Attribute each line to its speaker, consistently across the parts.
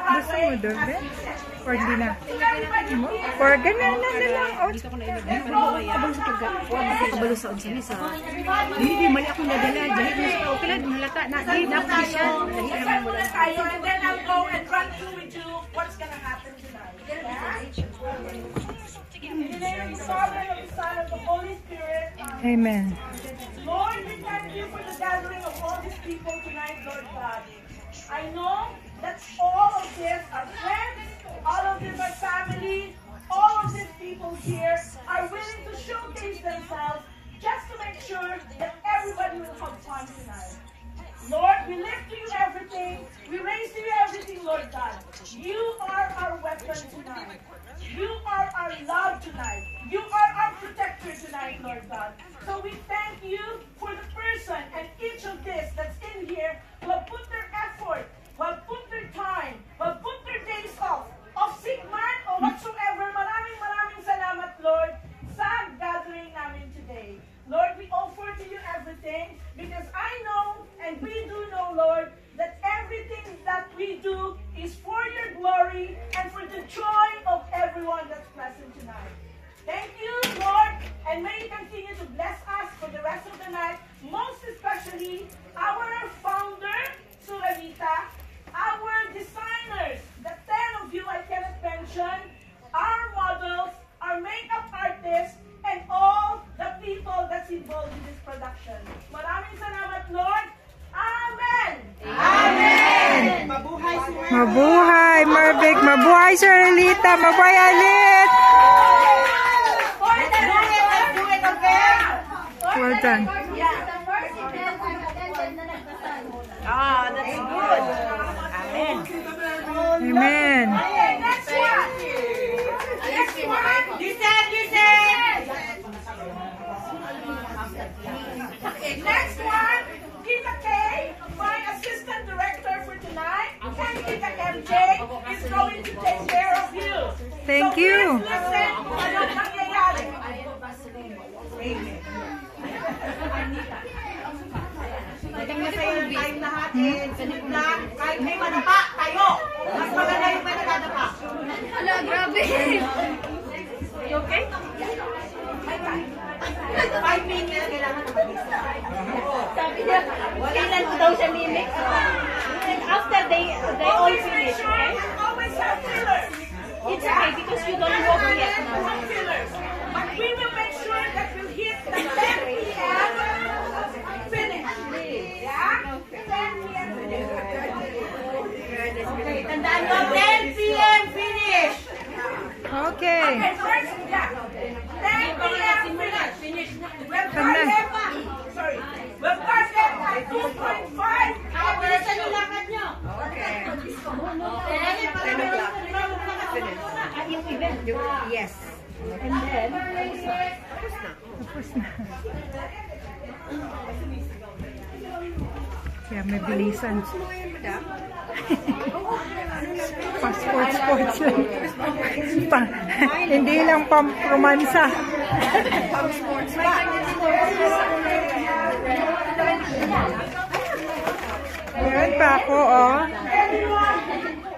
Speaker 1: Gusto mo doon, Ben? Or di na? Or ganun na lang.
Speaker 2: Kabalo sa kabalo sa unsa ni sa. Hindi mali ako nadala dahil na okay lang halata na di na ako siya.
Speaker 3: And then I'll go and run through with you what's gonna happen tonight. In the name of the Father, and of the Son, and of the Holy Spirit.
Speaker 1: Amen.
Speaker 3: Lord, we thank you for the gathering of all these people tonight, Lord God. I know that all of this are friends, all of them are family, all of these people here are willing to showcase themselves just to make sure that everybody will have fun tonight. Lord, we lift to you everything. We raise to you everything, Lord God. You are our weapon tonight. You are our love tonight. You are our protector tonight, Lord God. So we thank you for the person and each of this that's in here who have put their effort, who have put their time, who have put their days off, of sick man or whatsoever. Maraming salamat, Lord, sa gathering namin today. Lord, we offer to you everything because I know and we do know, Lord, that everything that we do is for your glory and for the joy of everyone that's present tonight. Thank you, Lord, and may you continue to bless us for the rest of the night, most especially our founder, Suranita, our designers, the 10 of you I cannot mention, our models, our makeup artists, and all the people that's involved in this production. Maraming salamat, Lord. Amen!
Speaker 1: Amen! Mabuhay, Marvic! Mabuhay, Saralita! Mabuhay, Alit! Well done.
Speaker 3: Ah, that's good. Amen.
Speaker 1: Amen.
Speaker 3: Next one. Listen. Next one, Kita K, my assistant director for tonight, and Kita MJ is going to take care of you.
Speaker 1: Thank you.
Speaker 3: Listen, anong nangyayari?
Speaker 2: Maganda sa yung time natin.
Speaker 3: Kahit may madapa, tayo. Mas maganda yung may nakadapa.
Speaker 2: Ala, grabe.
Speaker 3: You okay? 5 minutes, kailangan na mag-isa.
Speaker 2: Sabi niya, kailan ko daw siya mimik. And after they all finish, okay?
Speaker 3: Always have fillers.
Speaker 2: It's okay because you don't walk yet now.
Speaker 3: Have fillers. But we will make sure that we'll hit the 10 p.m. finish. Yeah? 10 p.m. finish. Okay, tandaan mo, 10 p.m. finish.
Speaker 1: Okay.
Speaker 3: Okay, first, yeah. 10 p.m. finish. We'll start them. Sorry. We'll start them at 2:5.
Speaker 2: Bilisan yung lakad nyo.
Speaker 3: Okay.
Speaker 2: Yung event.
Speaker 1: Yes.
Speaker 2: And then,
Speaker 1: Tapos na. Kaya may bilisan. Sports lang. Hindi lang pamromansa.
Speaker 2: sports ba?
Speaker 1: Meron pa ako, oh.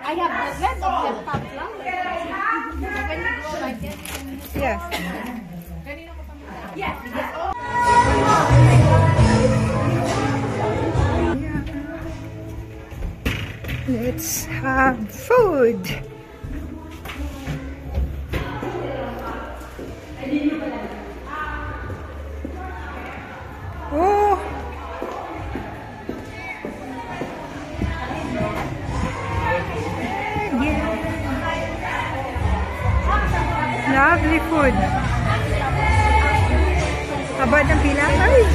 Speaker 2: I have the rest of laptop lang.
Speaker 1: Yes.
Speaker 2: Yes.
Speaker 1: Let's have food. Oh. Yeah. Lovely food. Haba ng pila. Ay.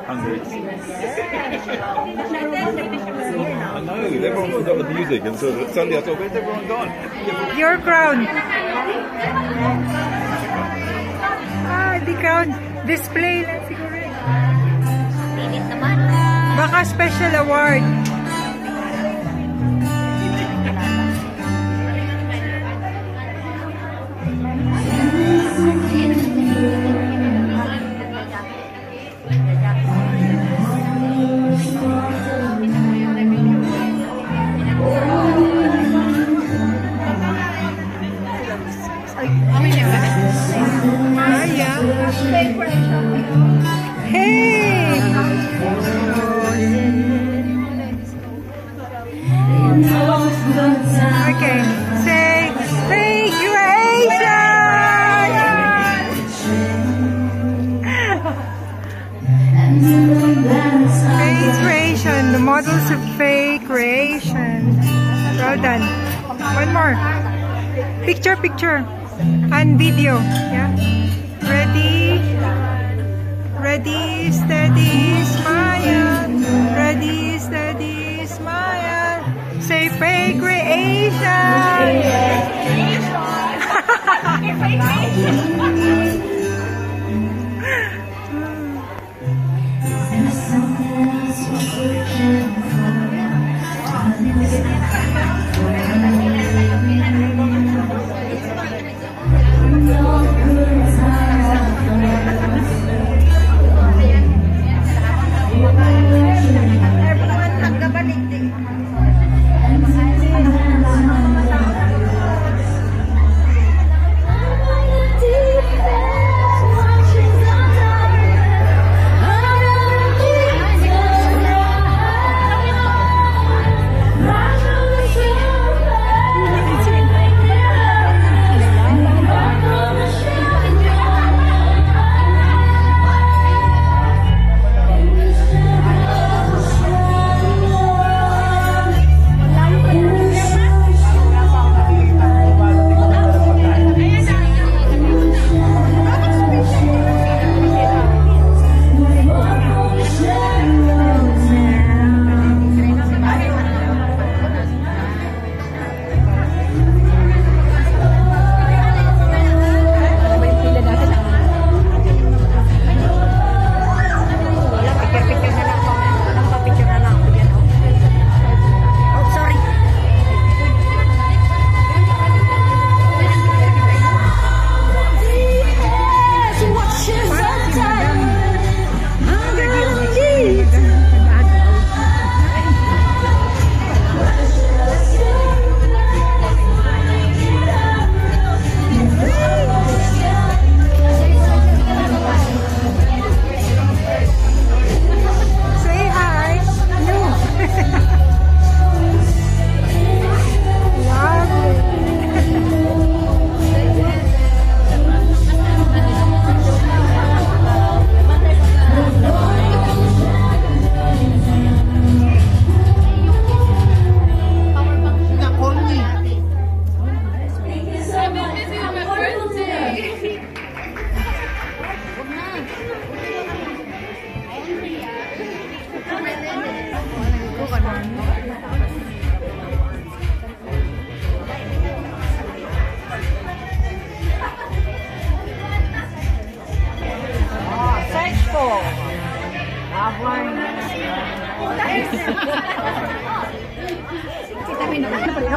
Speaker 4: Hungry. I know, everyone forgot the music and so suddenly I thought, where's everyone gone?
Speaker 1: Your crown. The crown. Display lang siguro. Baka special award. Okay, say fake creation. The models of fake creation. Well done. One more. Picture. And video. Yeah. Ready, steady, smile. Ready, steady, smile. Say fake creation.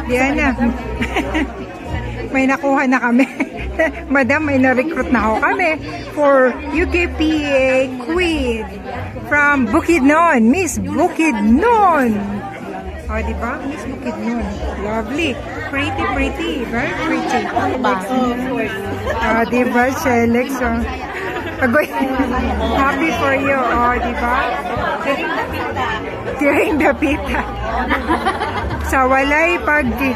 Speaker 1: Diana, may nakuha na kami. Madam, may na-recruit na ako kami for UKPA Queen from Bukidnon, Miss Bukidnon. O, diba? Miss Bukidnon. Lovely. Pretty, very pretty. O, diba, Shelix? Agoy. Happy for you. O, diba? Tiring the pita. Sa walay pagdi.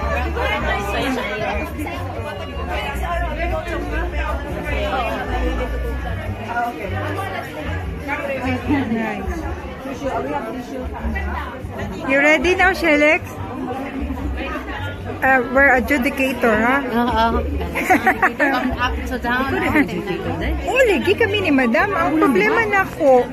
Speaker 1: Nice. You ready now, Shelix? we're adjudicator, ha?
Speaker 2: Oo. Come up to down.
Speaker 1: Oh, lagi kami ni madam. Ang problema na ko.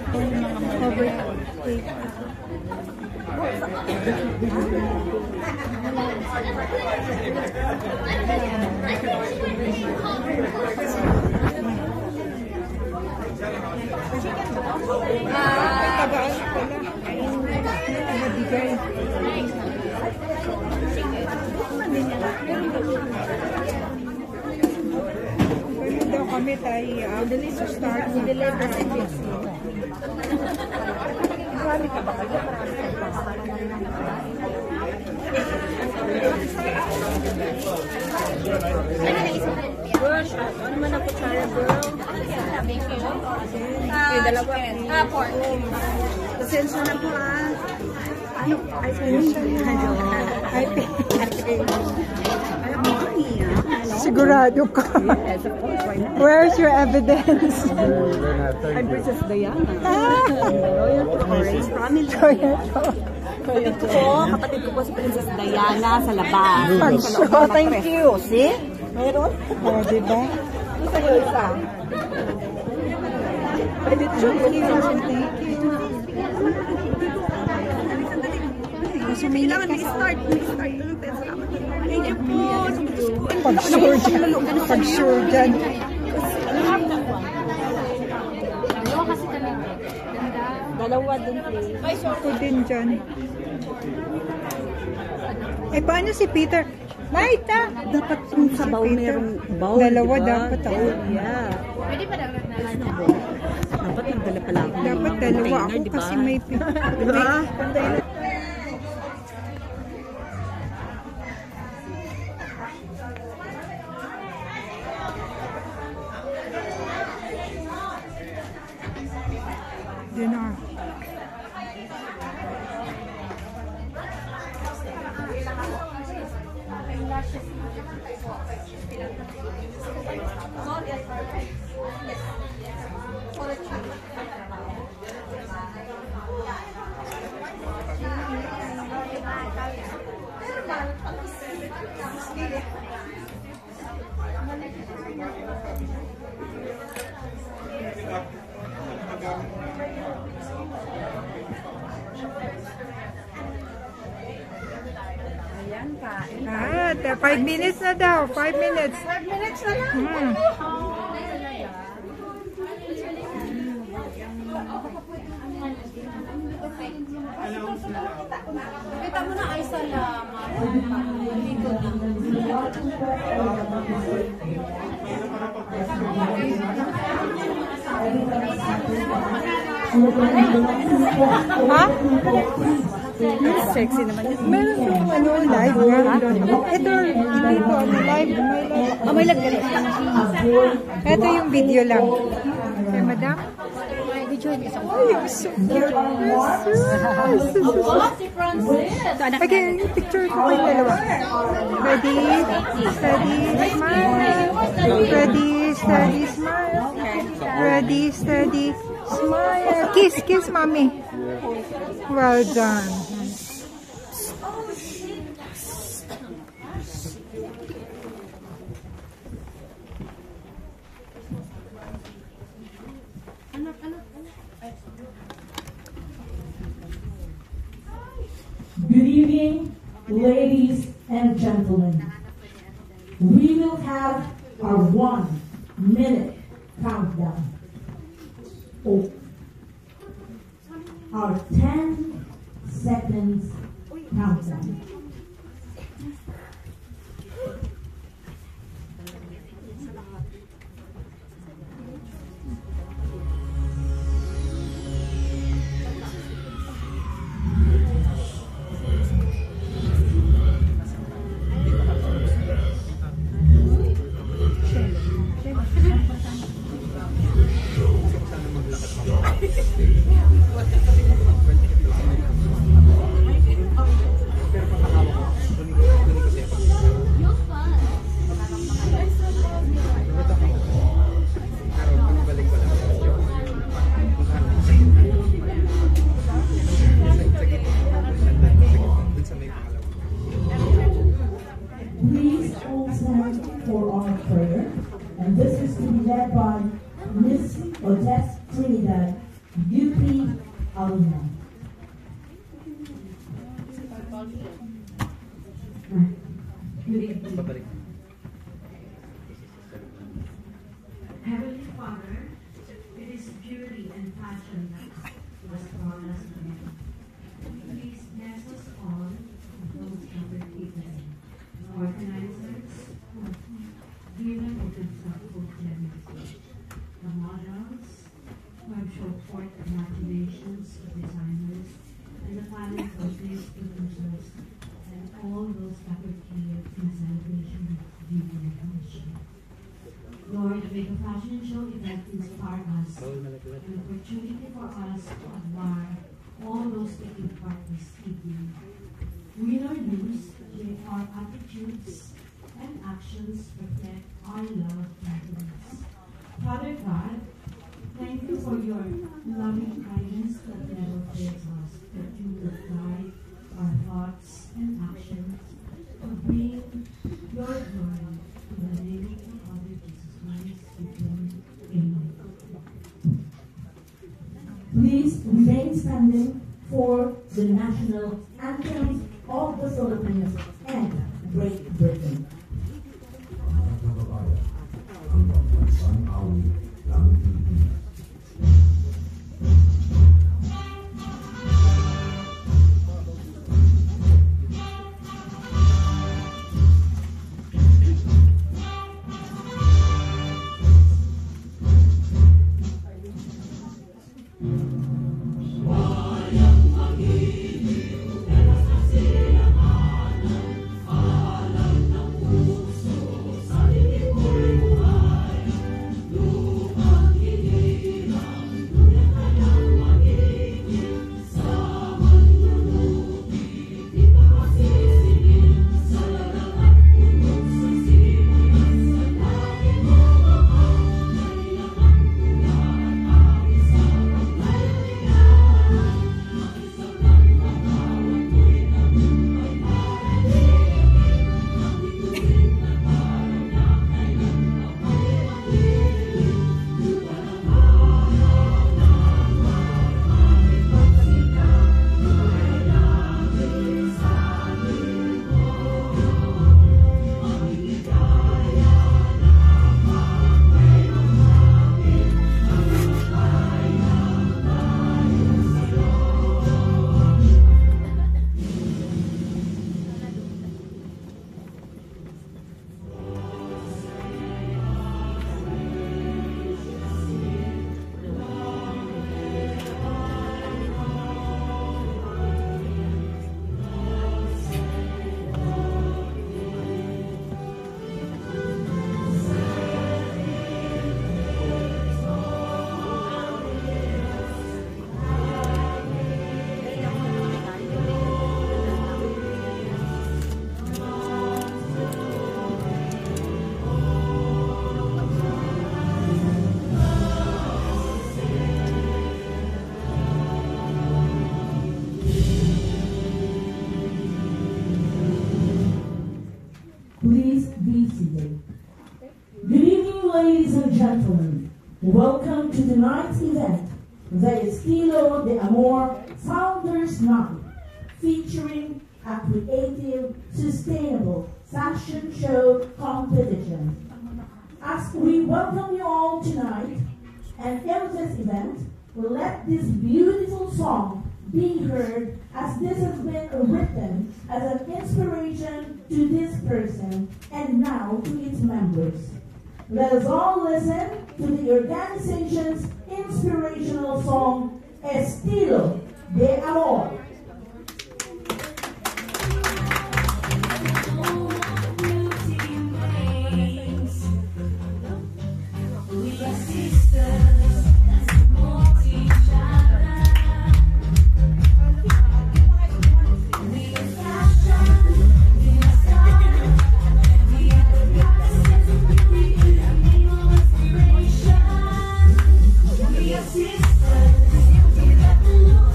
Speaker 1: Daw kami tayo start to deliver. Marami ka ba kayo?
Speaker 2: Ano man ang kutsara, girl? Okay, dalawa. Pork. Pasensya na po, Ano? Ay, alam mo,
Speaker 1: sigurado ka.
Speaker 2: Yes, of course, why not?
Speaker 1: Where's your evidence?
Speaker 2: I'm Princess Diana. Royal to Orange Family. Kapatid ko po si Princess Diana sa labas.
Speaker 1: Pag-show, thank
Speaker 2: you. See? Meron?
Speaker 1: Oh, diba?
Speaker 2: Isa yung isa. Pwede ito. Kailangan may-start. Thank you po.
Speaker 1: Pag-sure dyan. Pag-sure dyan.
Speaker 2: Dalawa din, please.
Speaker 1: Ako din dyan. Eh, paano si Peter? Maita!
Speaker 2: Dapat yung sabaw merong bowl,
Speaker 1: Dalawa
Speaker 2: diba?
Speaker 1: dapat ako.
Speaker 2: Yeah. Pwede pa dapat dapat nagdala pala ako.
Speaker 1: Dapat dalawa ako
Speaker 2: diba?
Speaker 1: kasi may
Speaker 2: Diba?
Speaker 1: dinner. Ah, 5 minutes na daw. 5 minutes. 5 minutes na lang.
Speaker 2: Kita mo na ay salamat. Dito
Speaker 1: Ha?
Speaker 2: Sexy naman yun.
Speaker 1: Meron yung ano, live. Ito, hindi ko ano, live.
Speaker 2: May live ka rin.
Speaker 1: Ito yung video lang. Okay, madam?
Speaker 2: Video yun isang.
Speaker 1: Ay, so cute. Okay, yung picture ko yung dalawa. Ready, steady, smile. Ready, steady, smile. Ready, steady, smile. Kiss, kiss, mommy. Well done.
Speaker 5: Good evening, ladies and gentlemen. We will have our 1-minute countdown. Oh. Our 10 seconds countdown. led by Miss Odette Trinidad, UP alumni.
Speaker 6: Good evening. Heavenly Father, it is beauty and passion that was brought us together. Please bless us all, those gathered here, the organizers who have given of themselves full generously, the models who have shown forth imaginations of designers, and the talent of these producers, and all those gathered here in celebration of beauty and passion. Lord, make a fashion show event inspire us, an opportunity for us to admire all those taking part this evening. Win or lose, our attitudes and actions reflect our love and grace. Father God, thank you for your loving kindness that never fails us, that you will guide our thoughts and actions to bring your glory to the name of our Jesus Christ. Amen.
Speaker 5: Please remain standing for the national anthem of the Philippines and Great Britain. Please be seated. Good evening, ladies and gentlemen. Welcome to tonight's event, the Estilo de Amor Founders Night, featuring a creative, sustainable fashion show competition. As we welcome you all tonight, and in this event, let this beautiful song be heard, as this has been written as an inspiration to this person and now to its members. Let us all listen to the organization's inspirational song, Estilo de Amor.
Speaker 7: We are sisters, we got the look,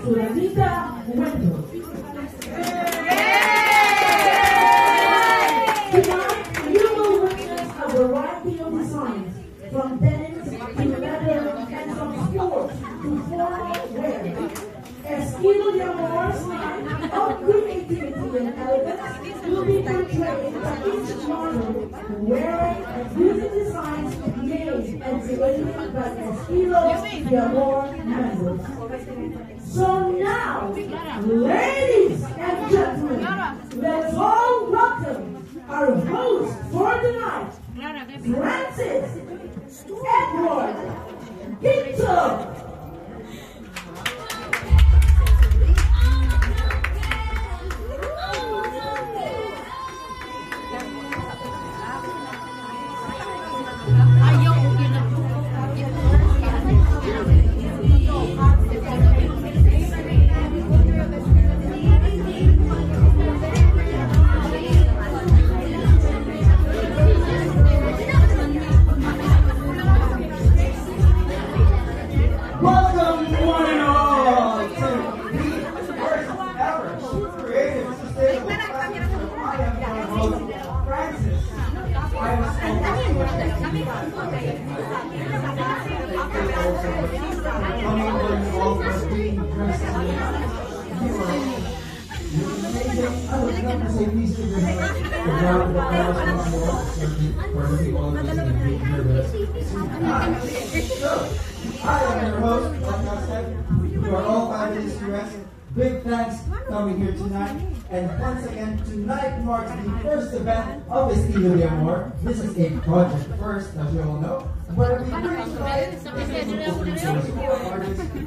Speaker 5: Sulanita Winter. Tonight, you will witness a variety of designs, from denim to leather and from sports to formal wear. Estilo de Amor's line of creativity and elegance will be portrayed by each model wearing and using designs made and created by Estilo de Amor members. So now, ladies and gentlemen, let's all welcome our host for tonight, Francis Edward Pinto.
Speaker 7: I am your host, like I said, you are all fabulous US. Big thanks for coming here tonight. And once again, tonight marks the first event of Estilo de Amor. This is a project first, as you all know, where we bring artists,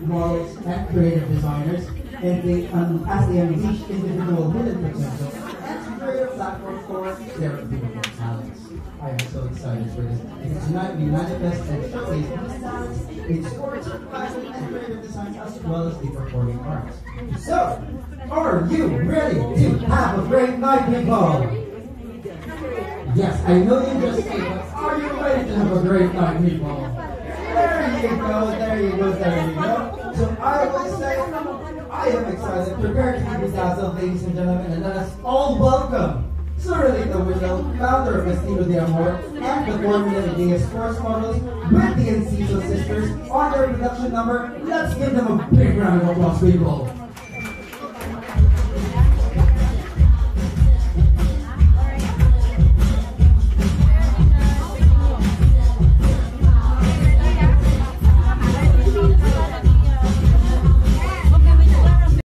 Speaker 7: models, and creative designers, and as they unleash individual hidden potential and to create a platform for their beautiful talents. I am so excited for this because tonight we manifest and showcase these talents in sports, fashion, and creative design as well as the performing arts. So, are you ready to have a great night, people? Yes, I know you just say, but are you ready to have a great night, people? There you go, there you go, there you go. So I will say, I am excited, prepared to be bedazzled, ladies and gentlemen, and let us all welcome Suralita Window, founder of Estilo de Amor, and the Formula Idea Sports Models with the Enciso sisters on their production number. Let's give them a big round of applause, people.